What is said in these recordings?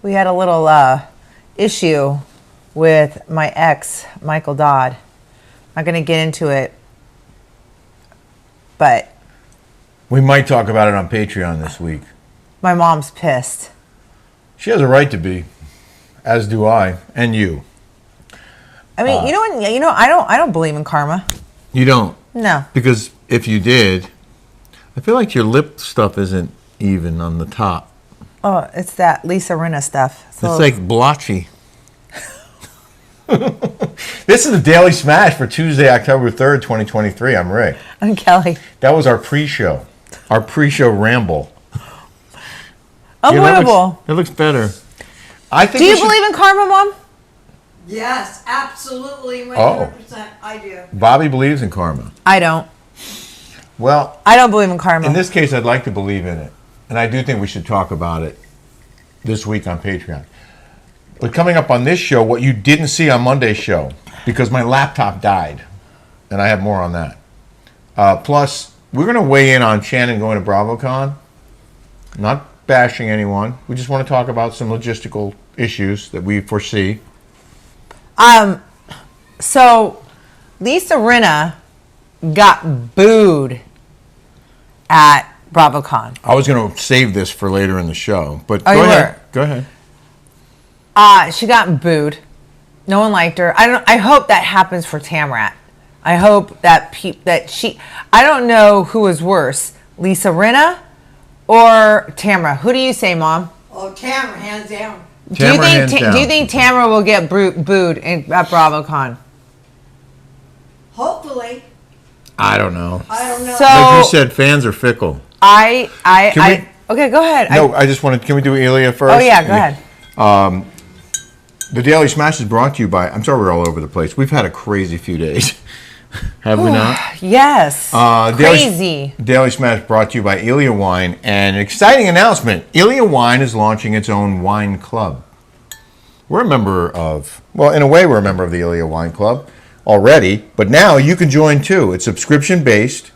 we had a little issue with my ex, Michael Dodd. I'm not going to get into it, but we might talk about it on Patreon this week. My mom's pissed. She has a right to be, as do I, and you. I mean, I don't believe in karma. You don't? No. Because if you did, I feel like your lip stuff isn't even on the top. Oh, it's that Lisa Rinna stuff. It's like blotchy. This is the Daily Smash for Tuesday, October 3rd, 2023. I'm Ray. I'm Kelly. That was our pre-show. Our pre-show ramble. Unbelievable. That looks better. Do you believe in karma, Mom? Yes, absolutely, 100%. I do. Bobby believes in karma. I don't. Well, I don't believe in karma. In this case, I'd like to believe in it. And I do think we should talk about it this week on Patreon. But coming up on this show, what you didn't see on Monday's show, because my laptop died. And I have more on that. Plus, we're going to weigh in on Shannon going to Bravocon. Not bashing anyone. We just want to talk about some logistical issues that we foresee. So Lisa Rinna got booed at Bravocon. I was going to save this for later in the show, but go ahead. Go ahead. She got booed. No one liked her. I hope that happens for Tamrat. I hope that I don't know who was worse, Lisa Rinna or Tamra. Who do you say, Mom? Oh, Tamra, hands down. Do you think Tamra will get booed at Bravocon? Hopefully. I don't know. So, like you said, fans are fickle. Okay, go ahead. No, I just wanted. Can we do Ilya first? Oh yeah, go ahead. The Daily Smash is brought to you by. I'm sorry, we're all over the place. We've had a crazy few days, have we not? Yes. Crazy. Daily Smash brought to you by Ilya Wine, and an exciting announcement: Ilya Wine is launching its own wine club. We're a member of. Well, in a way, we're a member of the Ilya Wine Club already, but now you can join too. It's subscription based.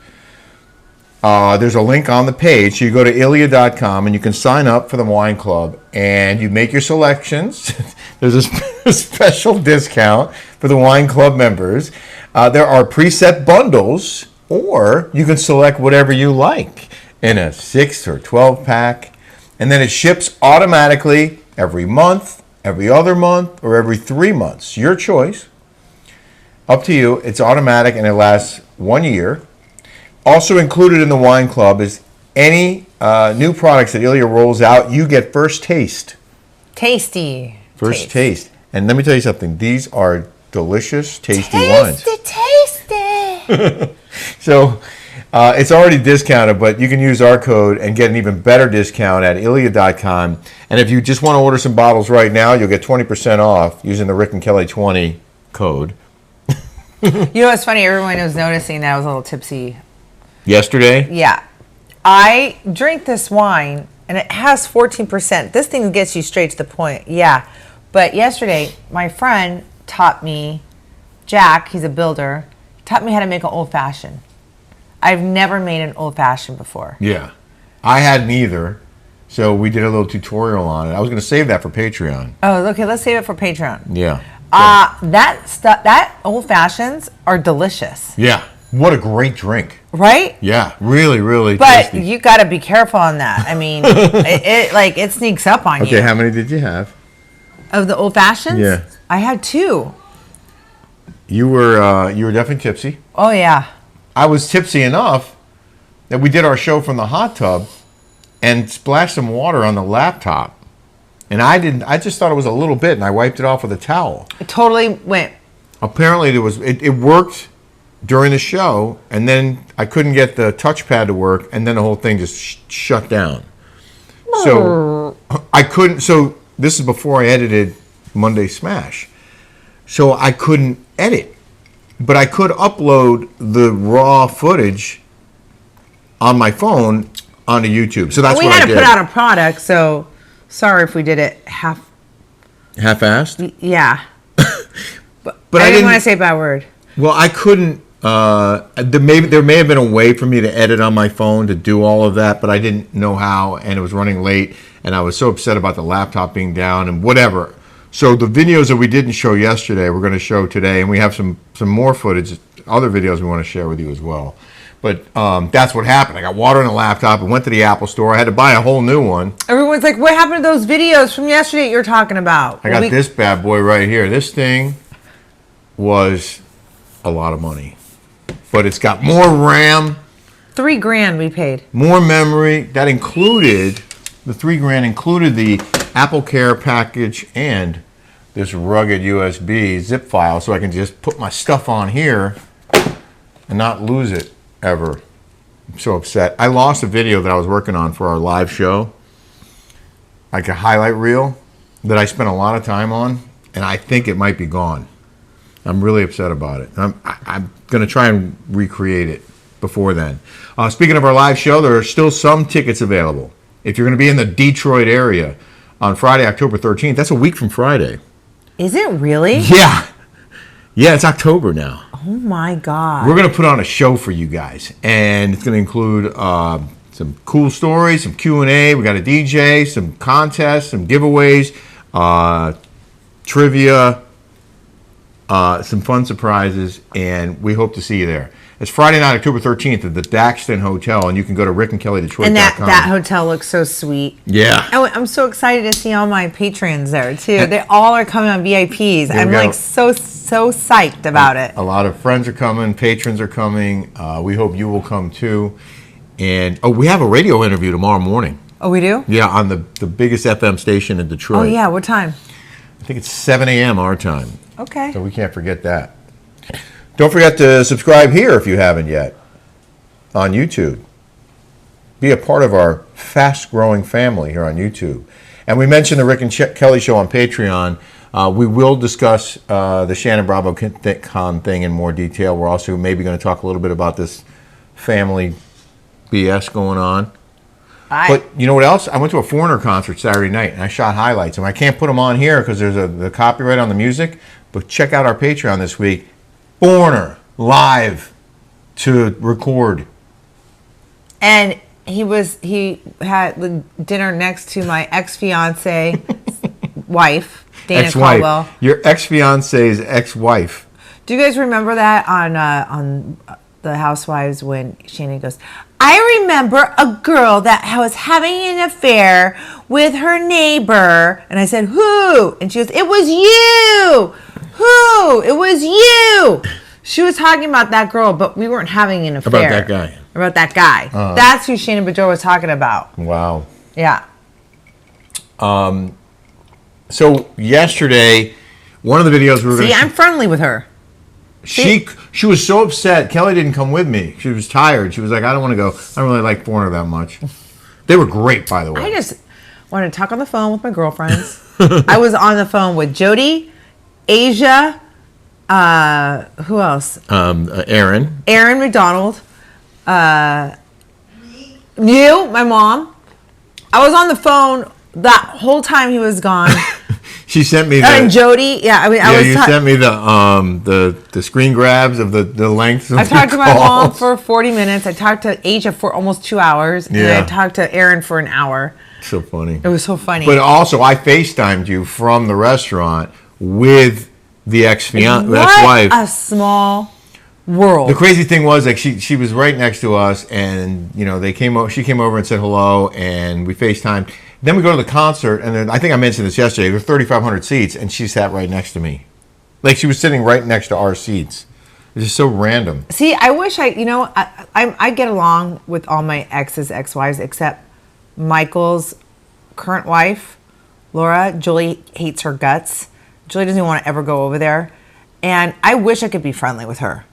There's a link on the page. So you go to Ilya.com and you can sign up for the wine club and you make your selections. There's a special discount for the wine club members. There are preset bundles, or you can select whatever you like in a 6 or 12 pack. And then it ships automatically every month, every other month, or every 3 months. Your choice. Up to you. It's automatic and it lasts 1 year. Also included in the wine club is any new products that Ilya rolls out. You get first taste. Tasty. First taste. And let me tell you something. These are delicious, tasty wines. Tasty. So it's already discounted, but you can use our code and get an even better discount at Ilya.com. And if you just want to order some bottles right now, you'll get 20% off using the Rick and Kelly 20 code. You know what's funny? Everyone was noticing that I was a little tipsy. Yesterday? Yeah. I drink this wine, and it has 14%. This thing gets you straight to the point. Yeah. But yesterday, my friend taught me, Jack, he's a builder, taught me how to make an old-fashioned. I've never made an old-fashioned before. Yeah. I hadn't either. So we did a little tutorial on it. I was going to save that for Patreon. Oh, okay. Let's save it for Patreon. Yeah. That old-fashions are delicious. Yeah. What a great drink. Right? Yeah, really, really but tasty. You got to be careful on that. I mean, it sneaks up on you. Okay, how many did you have? Of the old fashions? Yeah. I had 2. You were definitely tipsy. Oh yeah. I was tipsy enough that we did our show from the hot tub and splashed some water on the laptop. And I just thought it was a little bit and I wiped it off with a towel. It totally went. Apparently it worked during the show, and then I couldn't get the touchpad to work, and then the whole thing just shut down. So I couldn't. So this is before I edited Monday Smash. So I couldn't edit, but I could upload the raw footage on my phone onto YouTube. So that's what I did. We had to put out a product, so sorry if we did it half-assed. Yeah, but I didn't want to say a bad word. Well, I couldn't. There may have been a way for me to edit on my phone to do all of that, but I didn't know how, and it was running late. and I was so upset about the laptop being down and whatever. So the videos that we didn't show yesterday, we're going to show today, and we have some more footage, other videos we want to share with you as well. But that's what happened. I got water in the laptop and went to the Apple store. I had to buy a whole new one. Everyone's like, what happened to those videos from yesterday you're talking about? I got this bad boy right here. This thing was a lot of money. But it's got more RAM. $3,000 we paid. More memory. That included, the $3,000 included the Apple Care package and this rugged USB zip file so I can just put my stuff on here and not lose it ever. I'm so upset. I lost a video that I was working on for our live show, like a highlight reel that I spent a lot of time on, and I think it might be gone. I'm really upset about it. I'm going to try and recreate it before then. Speaking of our live show, there are still some tickets available. If you're going to be in the Detroit area on Friday, October 13th, that's a week from Friday. Is it really? Yeah. Yeah, it's October now. Oh my God. We're going to put on a show for you guys, and it's going to include some cool stories, some Q&A. We got a DJ, some contests, some giveaways, trivia, some fun surprises, and we hope to see you there. It's Friday night, October 13th at the Daxton Hotel, and you can go to rickandkellydetroit.com. And that hotel looks so sweet. Yeah. Oh, I'm so excited to see all my patrons there, too. They all are coming on VIPs. I'm like so psyched about it. A lot of friends are coming. Patrons are coming. We hope you will come, too. And, we have a radio interview tomorrow morning. Oh, we do? Yeah, on the biggest FM station in Detroit. Oh, yeah. What time? I think it's 7 a.m. our time. Okay. So we can't forget that. Don't forget to subscribe here if you haven't yet on YouTube. Be a part of our fast-growing family here on YouTube. And we mentioned the Rick and Kelly Show on Patreon. We will discuss the Shannon Bravocon thing in more detail. We're also maybe going to talk a little bit about this family BS going on. But you know what else? I went to a Foreigner concert Saturday night, and I shot highlights. And I can't put them on here because there's the copyright on the music. But check out our Patreon this week. Foreigner live to record. And he had the dinner next to my ex-fiance wife, Dana Caldwell. Your ex-fiance's ex-wife. Do you guys remember that on the Housewives when Shannon goes, I remember a girl that was having an affair with her neighbor. And I said, who? And she goes, it was you. Who? It was you. She was talking about that girl, but we weren't having an affair. About that guy. That's who Shannon Beador was talking about. Wow. Yeah. So yesterday, one of the videos we were going to... See, I'm friendly with her. She was so upset. Kelly didn't come with me. She was tired. She was like, I don't want to go. I don't really like Foreigner that much. They were great, by the way. I just wanted to talk on the phone with my girlfriends. I was on the phone with Jody, Asia, who else? Aaron McDonald, you, my mom. I was on the phone that whole time he was gone. She sent me and Jody, yeah. You sent me the screen grabs of the length of I talked to my mom for 40 minutes. I talked to Asia for almost 2 hours. And I talked to Aaron for an hour. So funny. It was so funny. But also, I FaceTimed you from the restaurant with the ex-wife. What a small world. The crazy thing was, like, she was right next to us, and she came over and said hello, and we FaceTimed. Then we go to the concert, and then I think I mentioned this yesterday. There were 3,500 seats, and she sat right next to me, like she was sitting right next to our seats. It's just so random. See, I wish I get along with all my ex's ex-wives except Michael's current wife, Laura. Julie hates her guts. Julie doesn't want to ever go over there. And I wish I could be friendly with her.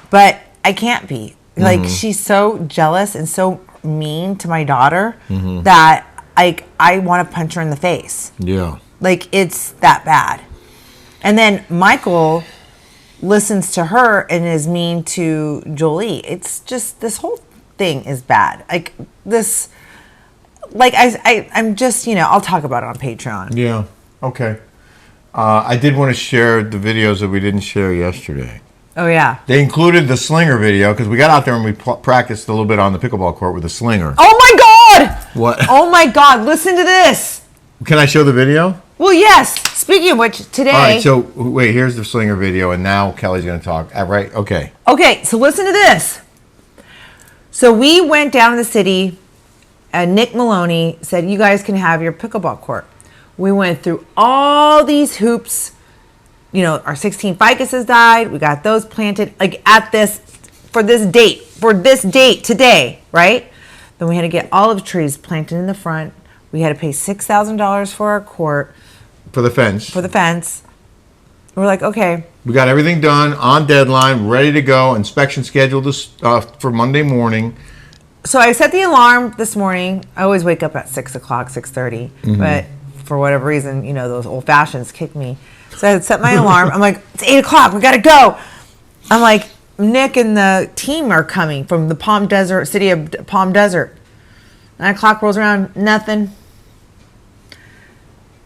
But I can't be. Like, she's so jealous and so mean to my daughter that I want to punch her in the face. Yeah. Like, it's that bad. And then Michael listens to her and is mean to Jolie. It's just, this whole thing is bad. Like, this, like, I'm just, I'll talk about it on Patreon. Yeah. Okay. I did want to share the videos that we didn't share yesterday. Oh, yeah. They included the slinger video because we got out there and we practiced a little bit on the pickleball court with the slinger. Oh, my God! What? Oh my God! Listen to this. Can I show the video? Well, yes. Speaking of which, today. All right, so wait, here's the slinger video, and now Kelly's going to talk. Right? Okay. Okay, so listen to this. So we went down to the city, and Nick Maloney said, you guys can have your pickleball court. We went through all these hoops. You know, our 16 ficuses died. We got those planted, like at this, for this date today, right? Then we had to get olive trees planted in the front. We had to pay $6,000 for our court. For the fence. We're like, okay. We got everything done on deadline, ready to go. Inspection scheduled for Monday morning. So I set the alarm this morning. I always wake up at 6 o'clock, 6:30. But for whatever reason, you know, those old fashions kick me. So I set my alarm. I'm like, it's 8 o'clock. We got to go. I'm like, Nick and the team are coming from the city of Palm Desert. 9 o'clock rolls around, nothing.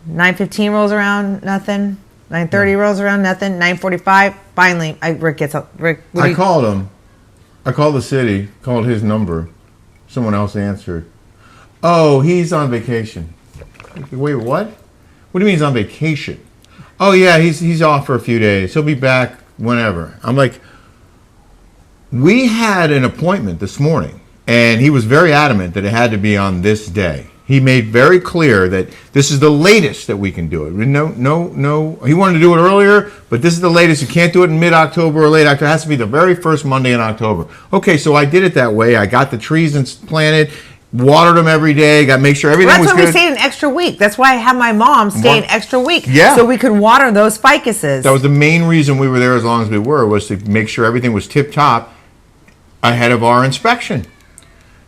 9:15 rolls around, nothing. 9:30 rolls around, nothing. 9:45, finally, Rick gets up. Rick, I called him. I called the city, called his number. Someone else answered. Oh, he's on vacation. Wait, what? What do you mean he's on vacation? Oh, yeah, he's off for a few days. He'll be back whenever. I'm like, we had an appointment this morning, and he was very adamant that it had to be on this day. He made very clear that this is the latest that we can do it. No. He wanted to do it earlier, but this is the latest. You can't do it in mid-October or late October. It has to be the very first Monday in October. Okay, so I did it that way. I got the trees planted, watered them every day, got to make sure everything was good. That's why we stayed an extra week. That's why I had my mom stay an extra week. Yeah. So we could water those ficuses. That was the main reason we were there as long as we were, was to make sure everything was tip-top ahead of our inspection.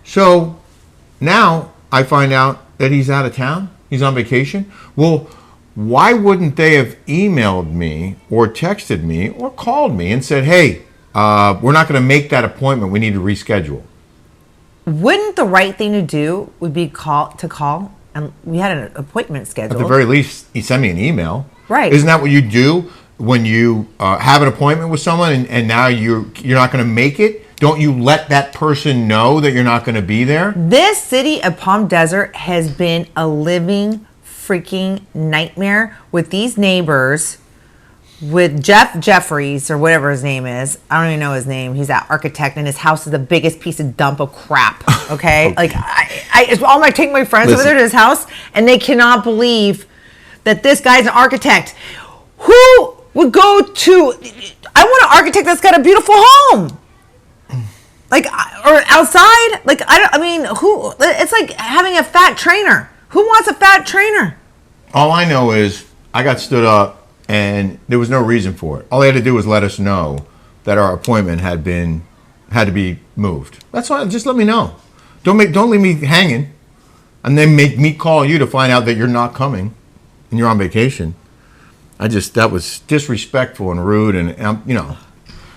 So now I find out that he's out of town. He's on vacation. Well, why wouldn't they have emailed me or texted me or called me and said, hey, we're not going to make that appointment. We need to reschedule. Wouldn't the right thing to do would be call? And we had an appointment scheduled. At the very least, he sent me an email. Right. Isn't that what you do when you have an appointment with someone and now you're not going to make it? Don't you let that person know that you're not going to be there? This city of Palm Desert has been a living freaking nightmare with these neighbors, with Jeff Jeffries or whatever his name is. I don't even know his name. He's an architect, and his house is the biggest piece of dump of crap. Okay, like I take my friends over there to his house, and they cannot believe that this guy's an architect. Who would go to? I want an architect that's got a beautiful home. Like, or outside, like, I mean, who, it's like having a fat trainer. Who wants a fat trainer? All I know is I got stood up and there was no reason for it. All they had to do was let us know that our appointment had to be moved. That's all. Just let me know. Don't leave me hanging and then make me call you to find out that you're not coming and you're on vacation. That was disrespectful and rude and, you know.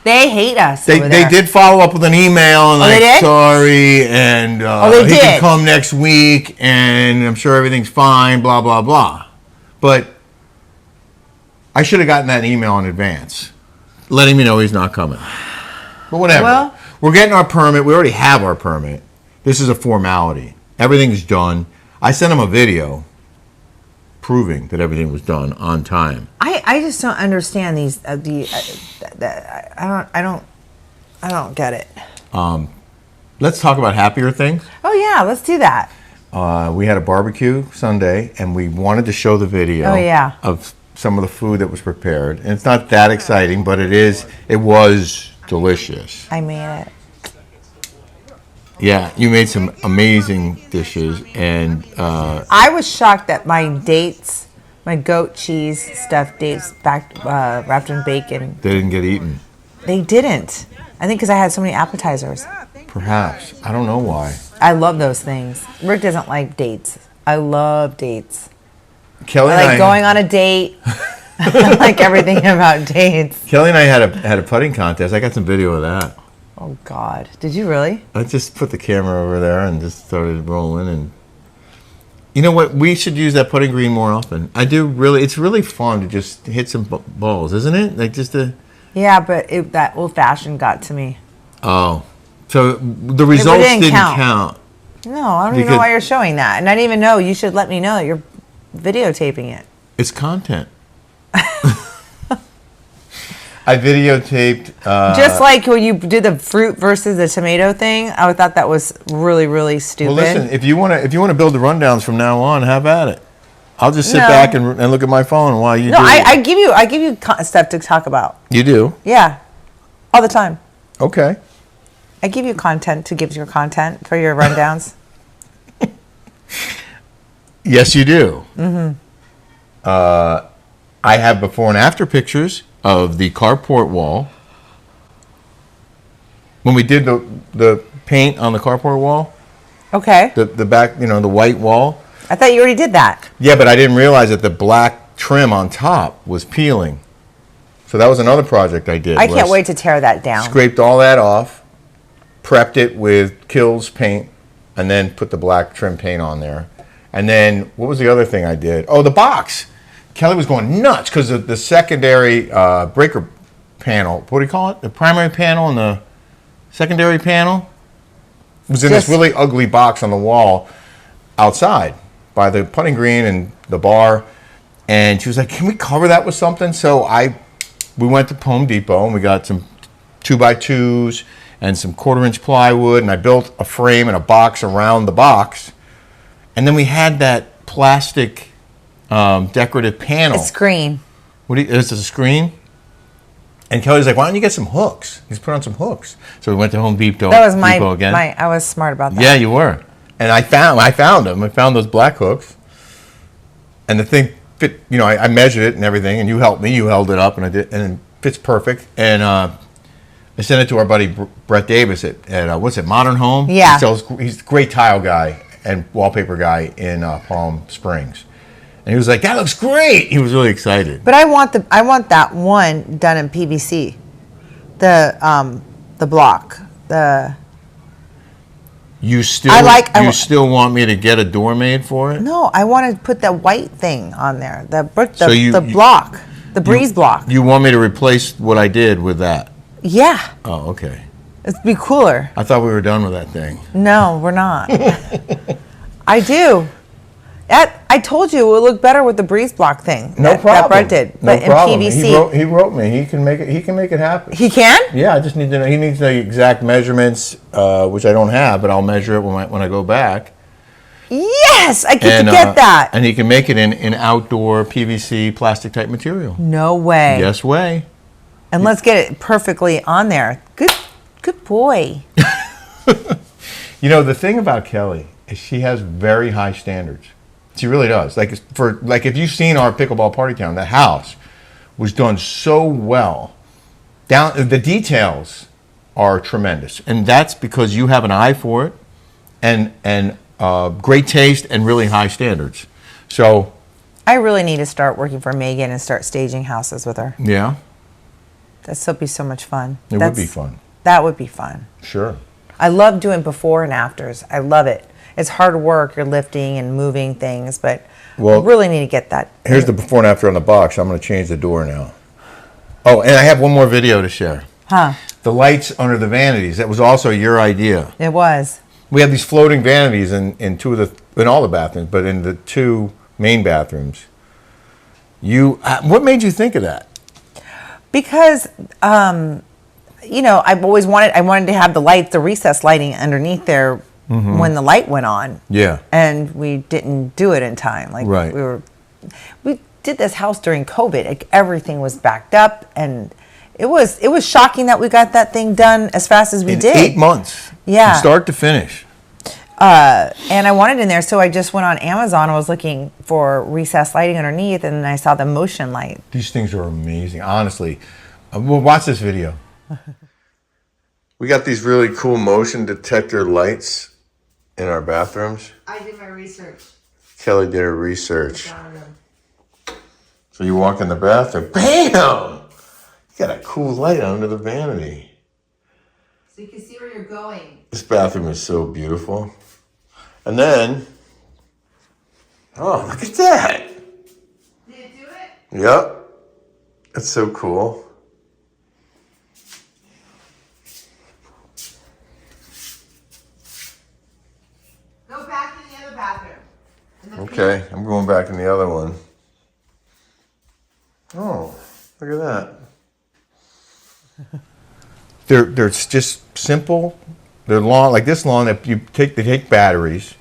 They hate us. They did follow up with an email and like, sorry, and he can come next week, and I'm sure everything's fine, blah, blah, blah. But I should have gotten that email in advance, letting me know he's not coming. But whatever. Well, we're getting our permit. We already have our permit. This is a formality. Everything's done. I sent him a video proving that everything was done on time. I just don't understand these. I don't get it. Let's talk about happier things. Oh yeah, let's do that. We had a barbecue Sunday, and we wanted to show the video of some of the food that was prepared. And it's not that exciting, but it was delicious. I made it. Yeah, you made some amazing dishes, and I was shocked that my dates, my goat cheese stuffed dates wrapped in bacon. They didn't get eaten. They didn't. I think because I had so many appetizers. Perhaps. I don't know why. I love those things. Rick doesn't like dates. I love dates. Kelly I like going on a date. I like everything about dates. Kelly and I had a putting contest. I got some video of that. Oh God! Did you really? I just put the camera over there and just started rolling. And you know what? We should use that putting green more often. I do really. It's really fun to just hit some balls, isn't it? Like just to. Yeah, but that old fashioned got to me. Oh, so the results didn't count. No, I don't even know Because- why you're showing that. And I didn't even know. You should let me know that you're videotaping it. It's content. I videotaped. Just like when you did the fruit versus the tomato thing, I thought that was really, really stupid. Well, listen, if you want to build the rundowns from now on, have at it. I'll just sit No. back and look at my phone while you No, do it. I give you stuff to talk about. You do? Yeah, all the time. Okay. I give you content to give your content for your rundowns. Yes, you do. Mm-hmm. I have before and after pictures of the carport wall. When we did the paint on the carport wall, Okay. the back, the white wall. I thought you already did that. Yeah, but I didn't realize that the black trim on top was peeling. So that was another project I did. I can't wait to tear that down. Scraped all that off, prepped it with Kills paint, and then put the black trim paint on there. And then, what was the other thing I did? Oh, the box. Kelly was going nuts because of the secondary breaker panel. What do you call it? The primary panel and the secondary panel was in this really ugly box on the wall outside by the putting green and the bar. And she was like, can we cover that with something? So we went to Home Depot and we got some 2x2s and some 1/4-inch plywood, and I built a frame and a box around the box. And then we had that plastic decorative panel. It's green. Is it a screen? And Kelly's like, why don't you get some hooks? He's put on some hooks. So we went to Home Depot. That was Depot again. I was smart about that. Yeah, you were. And I found them. I found those black hooks. And the thing fit, I measured it and everything, and you helped me. You held it up, and I did, and it fits perfect. And I sent it to our buddy Brett Davis at what's it, Modern Home? Yeah. He's a great tile guy and wallpaper guy in Palm Springs. And he was like, that looks great. He was really excited. But I want that one done in PVC. The block. You still still want me to get a door made for it? No, I want to put that white thing on there. The block. The breeze block. You want me to replace what I did with that? Yeah. Oh, okay. It'd be cooler. I thought we were done with that thing. No, we're not. I do. I told you it would look better with the breeze block thing. No problem. That Brett did, but no problem. in PVC. He wrote me. He can make it happen. He can? Yeah, I just need to know. He needs the exact measurements, which I don't have, but I'll measure it when I go back. Yes, I get to get that. And he can make it in outdoor PVC plastic type material. No way. Yes way. And let's get it perfectly on there. Good boy. The thing about Kelly is she has very high standards. She really does. Like if you've seen our Pickleball Party Town, the house was done so well. The details are tremendous, and that's because you have an eye for it, and great taste and really high standards. So I really need to start working for Megan and start staging houses with her. yeah, That'd be so much fun. it would be fun. That would be fun. Sure. I love doing before and afters. I love it. It's hard work. You're lifting and moving things, but I really need to get that. Here's the before and after on the box. I'm going to change the door now. Oh, and I have one more video to share. Huh? The lights under the vanities. That was also your idea. It was. We have these floating vanities in all the bathrooms, but in the 2 main bathrooms. What made you think of that? Because I've always wanted to have the recessed lighting underneath there when the light went on. Yeah. And we didn't do it in time. Right. We did this house during COVID. Like, everything was backed up, and it was shocking that we got that thing done as fast as we did. 8 months. Yeah. From start to finish. And I wanted in there, so I just went on Amazon. I was looking for recessed lighting underneath, and I saw the motion light. These things are amazing, honestly. Well, watch this video. We got these really cool motion detector lights in our bathrooms. I did my research. Kelly did her research. So you walk in the bathroom, bam! You got a cool light under the vanity. So you can see where you're going. This bathroom is so beautiful. And then, oh, look at that. Did it do it? Yep. That's so cool. Okay, I'm going back in the other one. Oh, look at that. They're just simple. They're long, like this long. That they take batteries,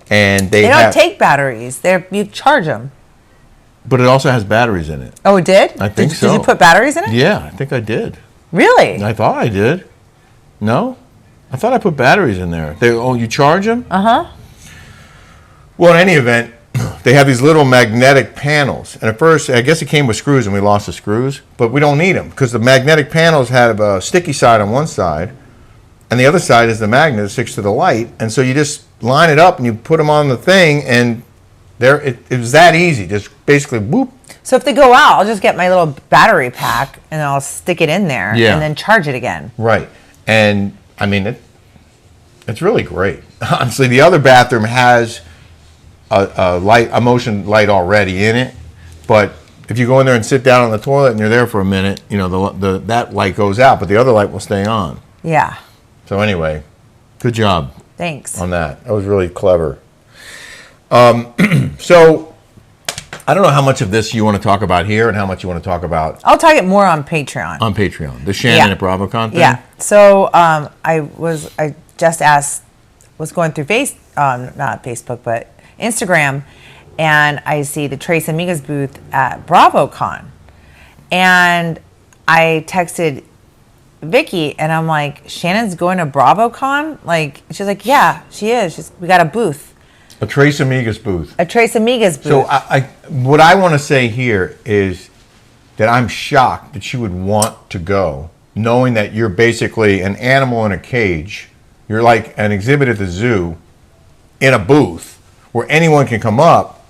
and They don't take batteries. You charge them. But it also has batteries in it. Oh, it did? I think so. Did you put batteries in it? Yeah, I think I did. Really? I thought I did. No? I thought I put batteries in there. You charge them? Uh-huh. Well, in any event, they have these little magnetic panels. And at first, I guess it came with screws and we lost the screws. But we don't need them because the magnetic panels have a sticky side on one side. And the other side is the magnet that sticks to the light. And so you just line it up and you put them on the thing and it was that easy. Just basically, whoop. So if they go out, I'll just get my little battery pack and I'll stick it in there and then charge it again. Right. And, I mean, it's really great. Honestly, the other bathroom has a motion light already in it. But if you go in there and sit down on the toilet and you're there for a minute, that light goes out, but the other light will stay on. Yeah. So anyway, good job. Thanks. On that. That was really clever. So, I don't know how much of this you want to talk about here and how much you want to talk about. I'll talk it more on Patreon. On Patreon. The Shannon at Bravocon thing? Yeah. So, I just was going through not Facebook, but Instagram, and I see the Tres Amigas booth at Bravocon. And I texted Vicky, and I'm like, Shannon's going to Bravocon? Like, she's like, yeah, she is. We got a booth. A Tres Amigas booth. A Tres Amigas booth. So what I want to say here is that I'm shocked that you would want to go, knowing that you're basically an animal in a cage. You're like an exhibit at the zoo in a booth where anyone can come up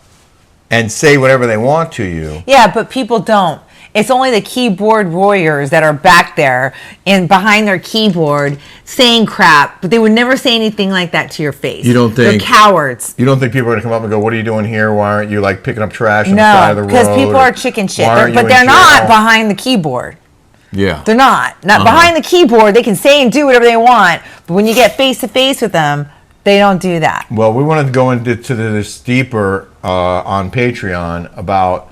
and say whatever they want to you. Yeah, but people don't. It's only the keyboard warriors that are back there and behind their keyboard saying crap, but they would never say anything like that to your face. You don't think? They're cowards. You don't think people are going to come up and go, what are you doing here? Why aren't you like picking up trash on the side of the road? No, because people are chicken shit. But jail? they're not behind the keyboard. Yeah. They're not. Behind the keyboard, they can say and do whatever they want, but when you get face to face with them, they don't do that. Well, we want to go into this deeper on Patreon about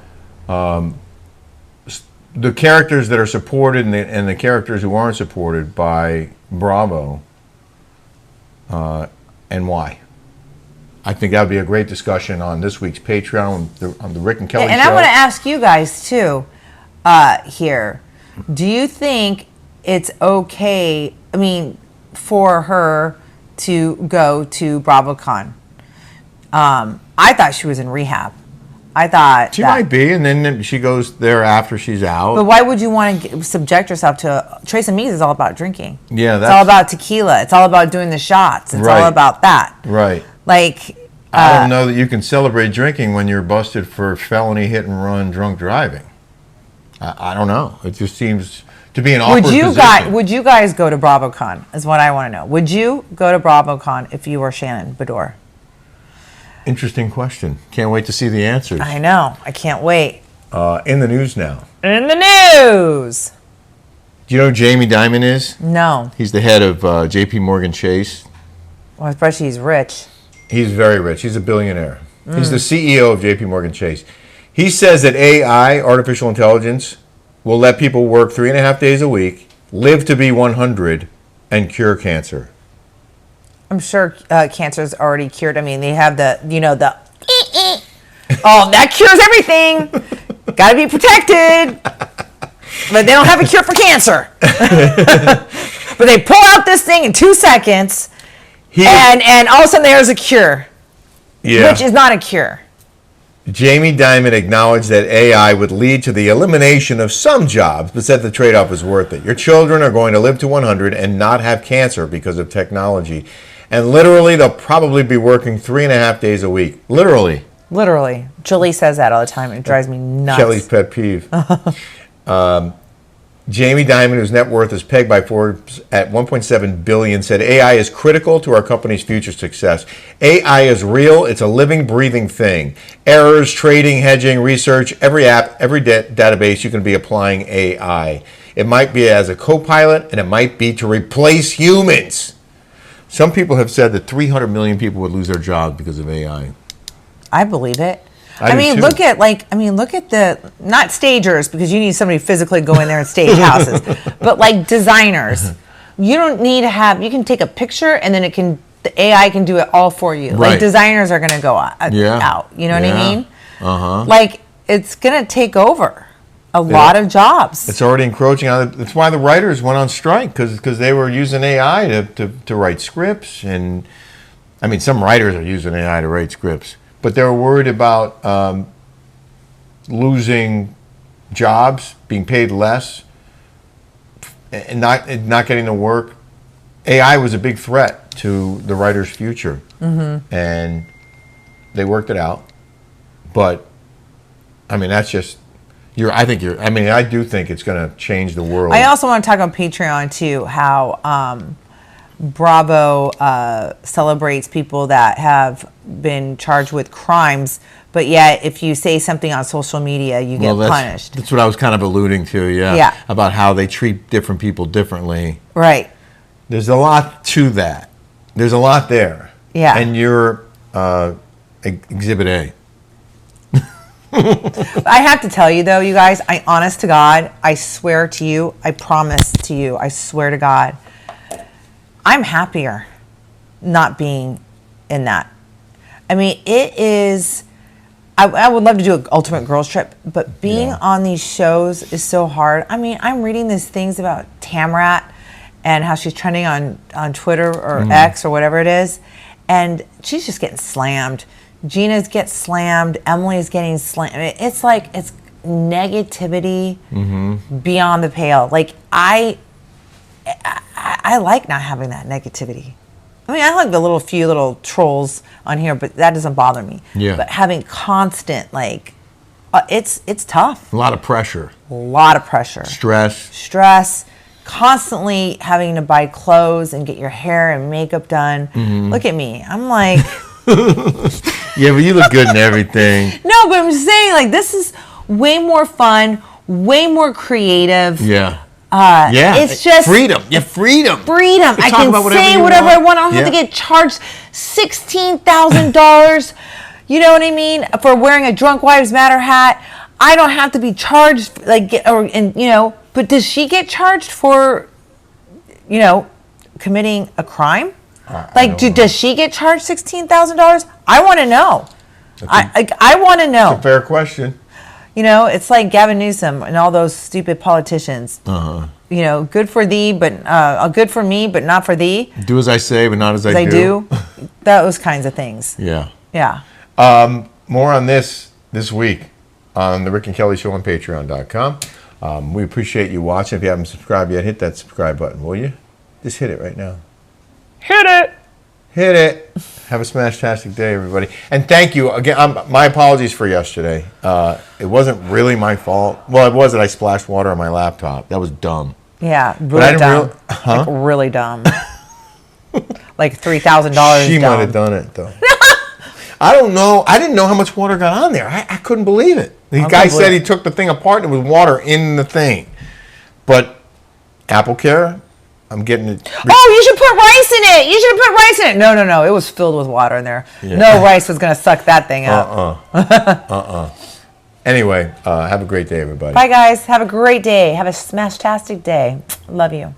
the characters that are supported and the characters who aren't supported by Bravo, and why. I think that would be a great discussion on this week's Patreon on the Rick and Kelly show. And I want to ask you guys too here. Do you think it's okay, for her to go to Bravocon? I thought she was in rehab. I thought she might be, and then she goes there after she's out. But why would you want to subject yourself to? Tres Amigas is all about drinking. Yeah, it's all about tequila. It's all about doing the shots. It's all about that. Right. Like, I don't know that you can celebrate drinking when you're busted for felony hit and run drunk driving. I don't know. It just seems to be an awkward position. Would you guys go to Bravocon? Is what I want to know. Would you go to Bravocon if you were Shannon Beador? Interesting question. Can't wait to see the answers. I know. I can't wait. In the news now. In the news. Do you know who Jamie Dimon is? No. He's the head of J.P. Morgan Chase. Well, especially he's rich. He's very rich. He's a billionaire. He's the CEO of J.P. Morgan Chase. He says that AI, artificial intelligence, will let people work 3.5 days a week, live to be 100, and cure cancer. I'm sure cancer's already cured. They have the oh, that cures everything. Got to be protected. But they don't have a cure for cancer. But they pull out this thing in 2 seconds, and all of a sudden there's a cure. Yeah. Which is not a cure. Jamie Dimon acknowledged that AI would lead to the elimination of some jobs, but said the trade-off was worth it. Your children are going to live to 100 and not have cancer because of technology. And literally, they'll probably be working 3.5 days a week. Literally. Literally. Julie says that all the time. It drives me nuts. Kelly's pet peeve. Jamie Dimon, whose net worth is pegged by Forbes at $1.7 billion, said AI is critical to our company's future success. AI is real. It's a living, breathing thing. Errors, trading, hedging, research, every app, every database, you can be applying AI. It might be as a co-pilot, and it might be to replace humans. Some people have said that 300 million people would lose their jobs because of AI. I believe it. I do mean, too. look at the, not stagers, because you need somebody to physically go in there and stage houses, but like designers. You don't need to have, you can take a picture and then the AI can do it all for you. Right. Like designers are going to go out. You know what I mean? Like it's going to take over a lot of jobs. It's already encroaching on it. That's why the writers went on strike, because they were using AI to write scripts. And I mean, some writers are using AI to write scripts, but they were worried about losing jobs, being paid less, and not getting the work. AI was a big threat to the writer's future, and they worked it out. But I mean, that's just I do think it's going to change the world. I also want to talk on Patreon too, how Bravo celebrates people that have been charged with crimes, but yet if you say something on social media, you get punished. That's what I was kind of alluding to, yeah. About how they treat different people differently. Right. There's a lot to that. There's a lot there. Yeah. And you're Exhibit A. I have to tell you though, you guys, honest to God, I swear to you, I promise to you, I swear to God, I'm happier not being in that. I mean, it is, I would love to do an ultimate girls trip, but being on these shows is so hard. I mean, I'm reading these things about Tamrat and how she's trending on Twitter or X or whatever it is, and she's just getting slammed. Gina's gets slammed. Emily's getting slammed. It's like it's negativity beyond the pale. Like I like not having that negativity. I mean, I like the few little trolls on here, but that doesn't bother me. Yeah. But having constant it's tough. A lot of pressure. A lot of pressure. Stress. Constantly having to buy clothes and get your hair and makeup done. Look at me. I'm like. Yeah, but you look good in everything. No, but I'm just saying, like, this is way more fun, way more creative. Yeah. It's just freedom. Yeah, freedom. Freedom. I can say whatever I want. I don't have to get charged $16,000. You know what I mean? For wearing a Drunk Wives Matter hat. I don't have to be charged, but does she get charged for, committing a crime? Does she get charged $16,000? I want to know. I want to know. It's a fair question. It's like Gavin Newsom and all those stupid politicians. Good for thee, but good for me, but not for thee. Do as I say, but not as I do. Those kinds of things. Yeah. Yeah. More on this week on the Rick and Kelly Show on Patreon.com. We appreciate you watching. If you haven't subscribed yet, hit that subscribe button, will you? Just hit it right now. Hit it. Hit it. Have a smash-tastic day, everybody. And thank you. Again, my apologies for yesterday. It wasn't really my fault. Well, it was that I splashed water on my laptop. That was dumb. Yeah, really dumb. Like, really dumb. Like $3,000 She might have done it, though. I don't know. I didn't know how much water got on there. I couldn't believe it. The guy said he took the thing apart and there was water in the thing. But Apple Care, I'm getting it. Oh, you should put rice in it. You should have put rice in it. No. It was filled with water in there. Yeah. No rice was going to suck that thing up. Anyway, have a great day, everybody. Bye, guys. Have a great day. Have a smash-tastic day. Love you.